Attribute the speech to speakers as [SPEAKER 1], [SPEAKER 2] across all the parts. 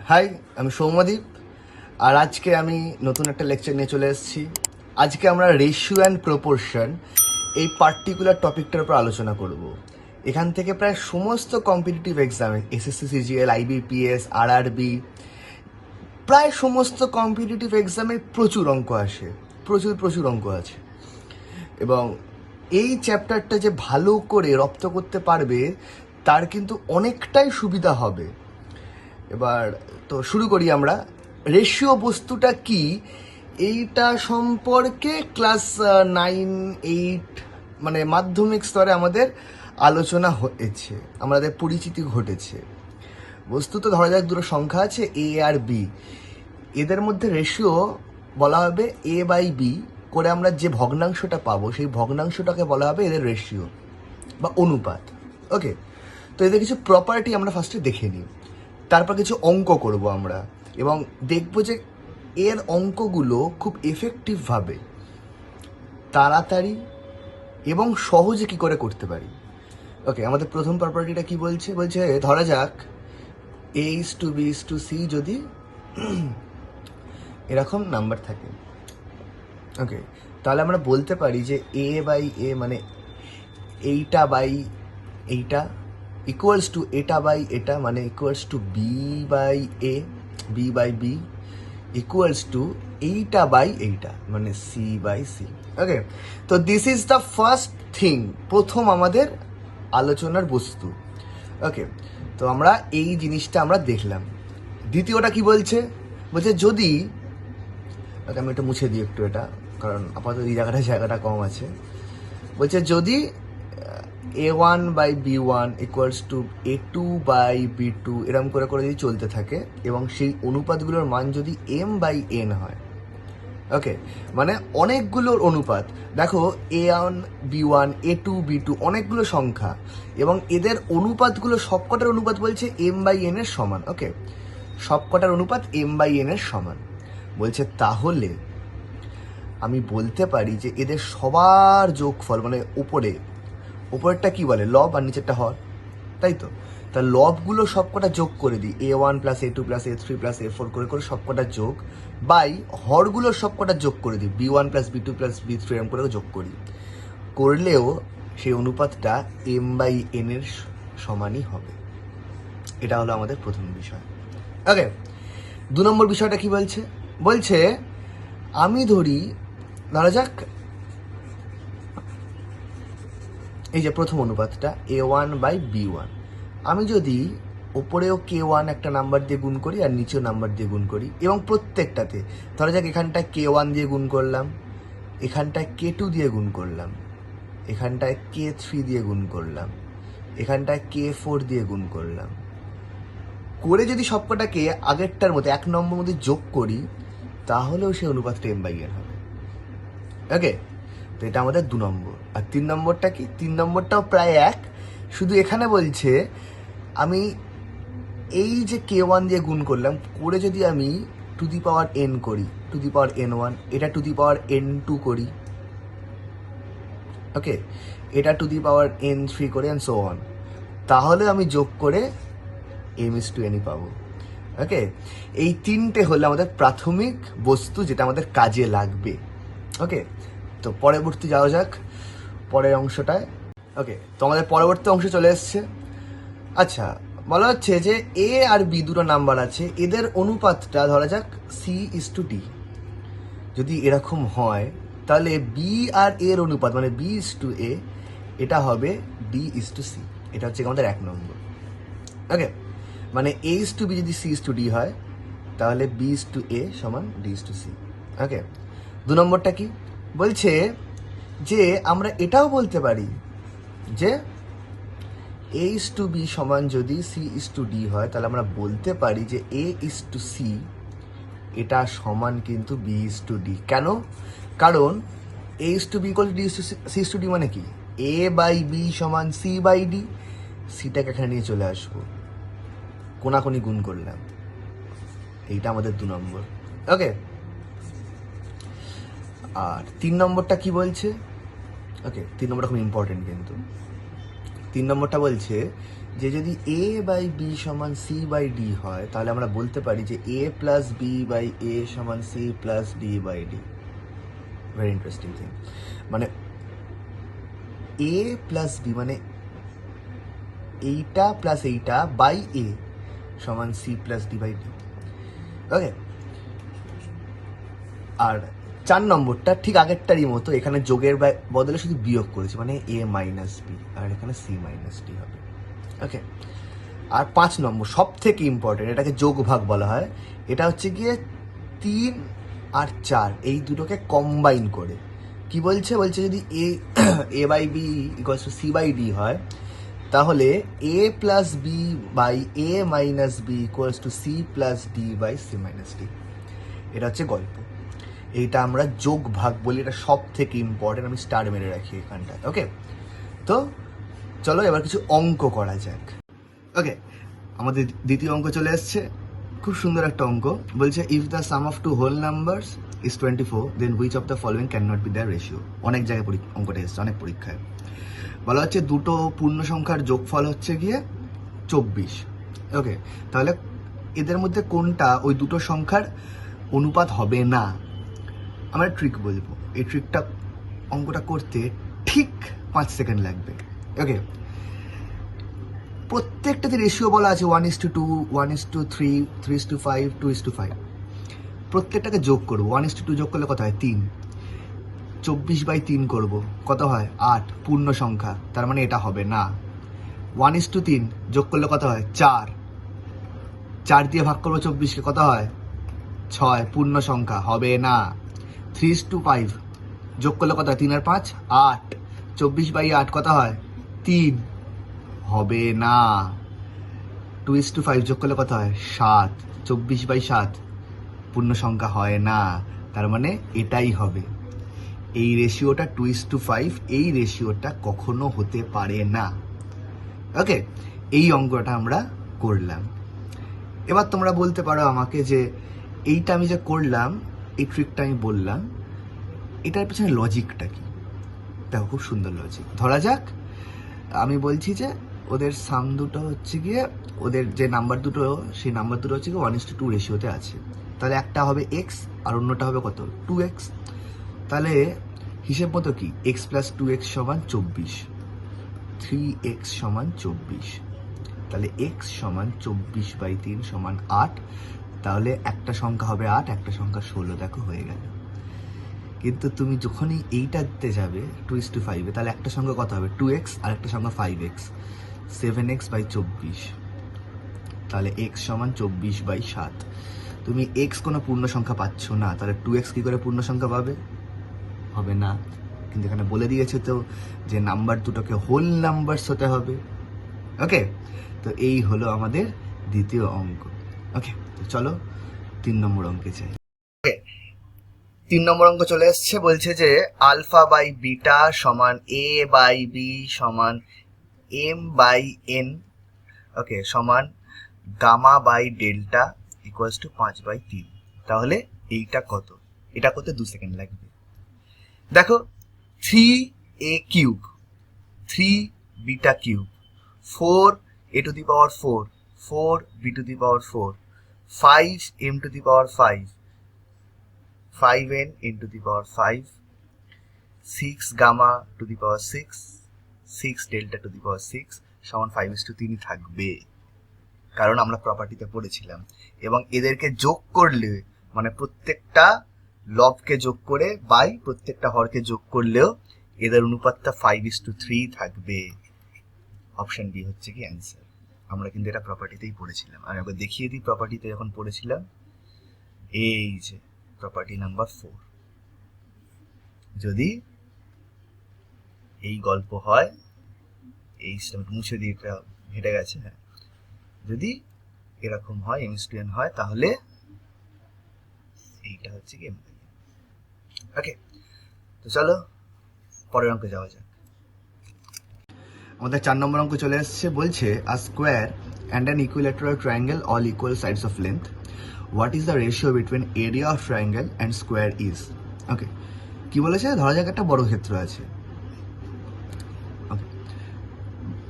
[SPEAKER 1] High, আমি সৌম্যদীপ। আর আজকে আমি নতুন একটা লেকচার নিয়ে চলে এসেছি। আজকে আমরা রেশিও অ্যান্ড প্রপোর্শন এই পার্টিকুলার টপিকটার উপর আলোচনা করব। এখান থেকে প্রায় সমস্ত কম্পিটিটিভ এক্সামে SSC CGL, IBPS, RRB, প্রায় সমস্ত কম্পিটিটিভ এক্সামে প্রচুর অঙ্ক আসে, প্রচুর অঙ্ক আছে। এবং এই চ্যাপ্টারটা যে ভালো করে রপ্ত করতে পারবে তার কিন্তু অনেকটাই সুবিধা হবে। এবার তো শুরু করি আমরা। রেশিও বস্তুটা কি এইটা সম্পর্কে ক্লাস 9, 8 মানে মাধ্যমিক স্তরে আমাদের আলোচনা হয়েছে, আমাদের পরিচিতি ঘটেছে। বস্তুত ধরা যাক দুটো সংখ্যা আছে A আর B, এদের মধ্যে রেশিও বলা হবে A/B করে আমরা যে ভগ্নাংশটা পাবো সেই ভগ্নাংশটাকে বলা হবে এদের রেশিও বা অনুপাত। ওকে, তো এদের কিছু প্রপার্টি আমরা ফার্স্টে দেখে নিই, তারপর কিছু অঙ্ক করব আমরা এবং দেখব যে এর অঙ্কগুলো খুব এফেক্টিভভাবে তাড়াতাড়ি এবং সহজে কি করে করতে পারি। ওকে, আমাদের প্রথম প্রপার্টিটা কি বলছে ধরা যাক A/B/C যদি এরকম নাম্বার থাকে। ওকে, তাহলে আমরা বলতে পারি যে A/A মানে এইটা বাই এইটা ইকুয়ালস টু এটা বাই এটা মানে equals to B/A, B/B equals to এইটা বাই এইটা মানে C/C। ওকে, তো this is the first thing, প্রথম আমাদের আলোচনার বস্তু। ওকে, তো আমরা এই জিনিসটা আমরা দেখলাম। দ্বিতীয়টা কি বলছে যদি, ওকে আমি একটু মুছে দিই একটু এটা, কারণ আপাতত এই জায়গাটা কম আছে। বলছে যদি A1/B1 ইকুয়ালস টু A2/B2 এরকম করে যদি চলতে থাকে এবং সেই অনুপাতগুলোর মান যদি M/N হয়। ওকে, মানে অনেকগুলোর অনুপাত, দেখো A1/B1, A2/B2 অনেকগুলো সংখ্যা এবং এদের অনুপাতগুলো সবকটার অনুপাত বলছে M/N এর সমান। ওকে, সবকটার অনুপাত M/N এর সমান বলছে, তাহলে আমি বলতে পারি যে এদের সবার যোগফল মানে উপরেরটা কি বলে লব আর নিচেরটা হর, তাই তো? তা লবগুলো সবকটা যোগ করে দিই, A1 + A2 + A3 + A4 করে সবকটা যোগ, বাই হরগুলোর সবকটা যোগ করে দিই, B1 + B2 + B3 এরকম করে যোগ করলেও সেই অনুপাতটা M/N এর সমানই হবে। এটা হলো আমাদের প্রথম বিষয়। ওকে, 2 নম্বর বিষয়টা কি বলছে আমি ধরা যাক এই যে প্রথম অনুপাতটা A1/B1, আমি যদি ওপরেও K1 একটা নাম্বার দিয়ে গুণ করি আর নিচেও নাম্বার দিয়ে গুণ করি এবং প্রত্যেকটাতে ধরা যাক এখানটায় K1 দিয়ে গুণ করলাম, এখানটায় K2 দিয়ে গুণ করলাম, এখানটায় K3 দিয়ে গুণ করলাম, এখানটায় K4 দিয়ে গুণ করলাম, করে যদি সবকটাকে আগেরটার মতো 1 নম্বর মধ্যে যোগ করি তাহলেও সেই অনুপাতটা M/N হবে। ওকে, তো এটা আমাদের 2 নম্বর। আর 3 নম্বরটা কি? 3 নম্বরটাও প্রায় এক, শুধু এখানে বলছে আমি এই যে K1 দিয়ে গুণ করলাম করে যদি আমি টু দি পাওয়ার N করি, টু দি পাওয়ার N1, এটা টু দি পাওয়ার N2 করি, ওকে, এটা টু দি পাওয়ার N3 করে অ্যান্ড সো অন, তাহলে আমি যোগ করে M/N পাবো। ওকে, এই 3টে হলো আমাদের প্রাথমিক বস্তু যেটা আমাদের কাজে লাগবে। ওকে, তো পরবর্তী যাওয়া যাক পরের অংশটায়। ওকে, তো আমাদের পরবর্তী অংশে চলে এসছে। আচ্ছা, বলা হচ্ছে যে A আর B দুটো নাম্বার আছে, এদের অনুপাতটা ধরা যাক C/D। যদি এরকম হয় তাহলে B আর A এর অনুপাত মানে B/A এটা হবে D/C। এটা হচ্ছে আমাদের 1 নম্বর। ওকে, মানে A/B যদি C/D হয় তাহলে B/A সমান D/C। ওকে, 2 নম্বরটা কি বলছে যে আমরা এটাও বলতে পারি যে A/B সমান যদি C/D হয় তাহলে আমরা বলতে পারি যে A/C এটা সমান কিন্তু B/D। কেন? কারণ A/B = C/D মানে কি A/B সমান C/D, সিটাকে এখানে নিয়ে চলে আসবো, কোনাকুনি গুণ করলাম, এইটা আমাদের 2 নম্বর। ওকে, আর 3 নম্বরটা কি বলছে? ওকে, 3 নম্বরটা খুব ইম্পর্টেন্ট কিন্তু। 3 নম্বরটা বলছে যে যদি এ বাই বি সমান সি বাই ডি হয়, তাহলে আমরা বলতে পারি যে এ প্লাস বি বাই এ সমান C plus D by d. Very interesting thing, মানে এ প্লাস বি মানে এইটা প্লাস এইটা বাই এ সমান C plus D by D. Okay, আর 4 নম্বরটা ঠিক আগেরটারই মতো, এখানে যোগের বদলে শুধু বিয়োগ করেছি, মানে এ মাইনাস বি, আর এখানে সি মাইনাস ডি হবে। ওকে, আর 5 নম্বর সব থেকে ইম্পর্টেন্ট, এটাকে যোগ ভাগ বলা হয়। এটা হচ্ছে গিয়ে 3 আর 4 এই দুটোকে কম্বাইন করে কি বলছে, যদি এ by B equals to C by D হয়, তাহলে A plus B by A minus B equals to C plus D by C minus D. এটা হচ্ছে গল্প, এইটা আমরা যোগ ভাগ বলি, এটা সব থেকে ইম্পর্টেন্ট, আমি স্টার মেরে রাখি এখানটায়। ওকে, তো চলো এবার কিছু অঙ্ক করা যাক। ওকে, আমাদের দ্বিতীয় অঙ্ক চলে এসছে, খুব সুন্দর একটা অঙ্ক। বলছে if the sum of two whole numbers is 24 then which of the following can not be their ratio. অনেক জায়গায় অঙ্কটা এসছে, অনেক পরীক্ষায় বলা হচ্ছে দুটো পূর্ণ সংখ্যার যোগফল হচ্ছে গিয়ে 24। ওকে, তাহলে এদের মধ্যে কোনটা ওই দুটো সংখ্যার অনুপাত হবে না। আমরা ট্রিক বলবো, এই ট্রিকটা অঙ্কটা করতে ঠিক 5 সেকেন্ড লাগবে। ওকে, প্রত্যেকটাতে রেশিও বলা আছে 1:2, 1:3, 3:5, 2:5। প্রত্যেকটাকে যোগ করবো, 1:2 যোগ করলে কত হয় 3, 24/3 করব, কত হয় 8, পূর্ণ সংখ্যা, তার মানে এটা হবে না। 1:3 যোগ করলে কত হয় 4, 4 দিয়ে ভাগ করবো 24কে, কত হয় 6, পূর্ণ সংখ্যা, হবে না। 3:5 যোগ করলে কত হয় 3 আর 5 8, 24/8 কত হয় 3, হবে না। 2:5 যোগ করলে কত হয় 7, 24/7 পূর্ণ সংখ্যা, হয় না। তার মানে এটাই হবে, এই রেশিওটা 2:5, এই রেশিওটা কখনো হতে পারে না। ওকে, এই অঙ্কটা আমরা করলাম। এবার তোমরা বলতে পারো আমাকে যে এইটা আমি যে করলাম, এই ট্রিকটা আমি বললাম, এটার পেছনে লজিকটা কি? দেখো, খুব সুন্দর লজিক। ধরা যাক আমি বলছি যে ওদের সাম দুটো হচ্ছে গিয়ে, ওদের যে নাম্বার দুটো, সেই নাম্বার দুটো হচ্ছে গিয়ে 1:2 রেশিওতে আছে। তাহলে একটা হবে এক্স আর অন্যটা হবে কত 2x। তাহলে হিসেব মতো কি x প্লাস 2x সমান 24, 3x সমান 24। তাহলে x সমান 24/3 সমান 8। তাহলে একটা সংখ্যা হবে 8, একটা সংখ্যা 16। দেখো, হয়ে গেল। কিন্তু তুমি যখনই এইটাতে যাবে 2:5, তাহলে একটা সংখ্যা কত হবে 2x আর একটা সংখ্যা 5x, 7x/24। তাহলে x সমান 24/7। তুমি x কোনো পূর্ণ সংখ্যা পাচ্ছ না, তাহলে 2x কি করে পূর্ণ সংখ্যা পাবে? হবে না। কিন্তু এখানে বলে দিয়েছে তো যে নাম্বার দুটোকে হোল নাম্বারস হতে হবে। ওকে, তো এই হলো আমাদের দ্বিতীয় অঙ্ক। ওকে, তো চলো 3 নম্বর অঙ্কে যাই। ওকে, 3 নম্বর অঙ্ক চলে এসছে, বলছে যে আলফা বাই বিটা সমান এ বাই বি সমান এম বাই এন, ওকে, সমান gamma by delta equals to 5/3। তাহলে এইটা কত? এটা করতে 2 সেকেন্ড লাগবে। দেখো, 3a cube, 3β cube, 4a to the power 4, 4b to the power 4, 5m to the power 5, 5n into the power 5, 6 gamma to the power 6, 6 delta to the power 6 সমান 5:3 থাকবে, কারণ আমরা প্রপার্টিতে পড়েছিলাম। এবং এদেরকে যোগ করলে, মানে প্রত্যেকটা লবকে যোগ করে বাই প্রত্যেকটা হরকে যোগ করলেও এদের অনুপাতটা 5:3 থাকবে। অপশন বি হচ্ছে কি অ্যান্সার। আমরা কিন্তু এটা প্রপার্টিতেই পড়েছিলাম। আমি একবার দেখিয়ে দিই, প্রপার্টিতে যখন পড়েছিলাম, এই যে প্রপার্টি নাম্বার 4, যদি এই গল্প হয়, এই মুছে দিয়ে এটা হেঁটে গেছে, হ্যাঁ, যদি এরকম হয় এমস্টুএন হয়, তাহলে এইটা হচ্ছে কি এম। ওকে, তো চলো পরের অঙ্কে যাওয়া যাক। আমাদের 4 নম্বর অঙ্ক চলে এসছে, বলছে আ square and an equilateral triangle all equal sides of length, what is the ratio between area of triangle and square is? ওকে, কি বলেছে? ধরা যাক একটা বর্গক্ষেত্র আছে,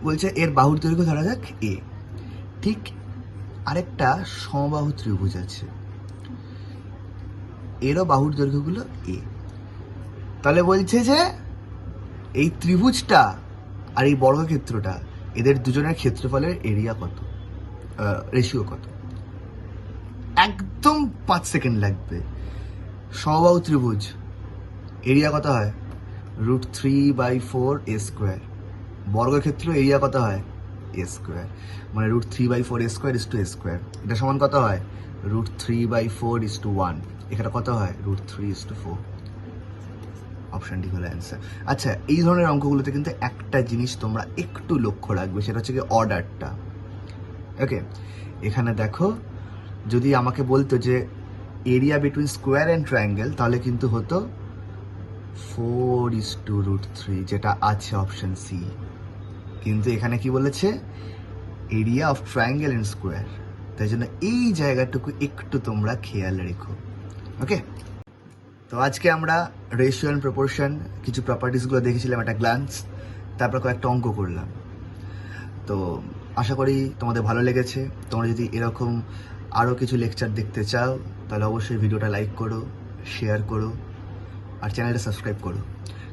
[SPEAKER 1] বলছে এর বাহুর দৈর্ঘ্য ধরা যাক এ, ঠিক আরেকটা সমবাহু ত্রিভুজ আছে, এরও বাহুর দৈর্ঘ্যগুলো এ। তাহলে বলছে যে এই ত্রিভুজটা আর এই বর্গক্ষেত্রটা, এদের দুজনের ক্ষেত্রফলের এরিয়া কত, রেশিও কত। একদম 5 সেকেন্ড লাগবে। সমবাহু ত্রিভুজ এরিয়া কত হয়, √3/4 a স্কোয়ার। বর্গক্ষেত্র এরিয়া কত হয়, a স্কোয়ার, মানে √3/4 a স্কোয়ার = a স্কোয়ার। এটা সমান কত হয়, √3/4 = 1। এখানে কত হয়, √3:4। অপশন ডি হলো অ্যান্সার। আচ্ছা, এই ধরনের অঙ্কগুলোতে কিন্তু একটা জিনিস তোমরা একটু লক্ষ্য রাখবে, সেটা হচ্ছে কি অর্ডারটা। ওকে, এখানে দেখো, যদি আমাকে বলতো যে area between square and triangle, তাহলে কিন্তু হতো 4:√3, যেটা আছে অপশন সি। কিন্তু এখানে কি বলেছে, area of triangle and square. তাই জন্য এই জায়গাটুকু একটু তোমরা খেয়াল রেখো। ওকে, তো আজকে আমরা রেশিও অ্যান্ড প্রপোর্শন কিছু প্রপার্টিসগুলো দেখেছিলাম একটা গ্লান্স, তারপর কয়েকটা অঙ্ক করলাম। তো আশা করি তোমাদের ভালো লেগেছে। তোমরা যদি এরকম আরও কিছু লেকচার দেখতে চাও, তাহলে অবশ্যই ভিডিওটা লাইক করো, শেয়ার করো, আর চ্যানেলটা সাবস্ক্রাইব করো।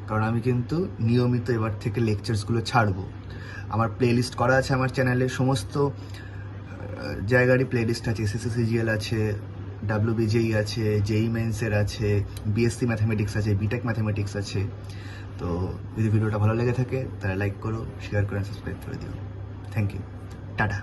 [SPEAKER 1] কারণ আমি কিন্তু নিয়মিত এবার থেকে লেকচার্সগুলো ছাড়বো। আমার প্লেলিস্ট করা আছে আমার চ্যানেলে, সমস্ত জায়গারই প্লেলিস্ট আছে। SSC CGL আছে, WBJEE আছে, JEE মেন্সের আছে, BSc ম্যাথামেটিক্স আছে, বিটেক ম্যাথামেটিক্স আছে। তো যদি ভিডিওটা ভালো লেগে থাকে তাহলে লাইক করো, শেয়ার করে সাবস্ক্রাইব করে দিও। Thank you, tata.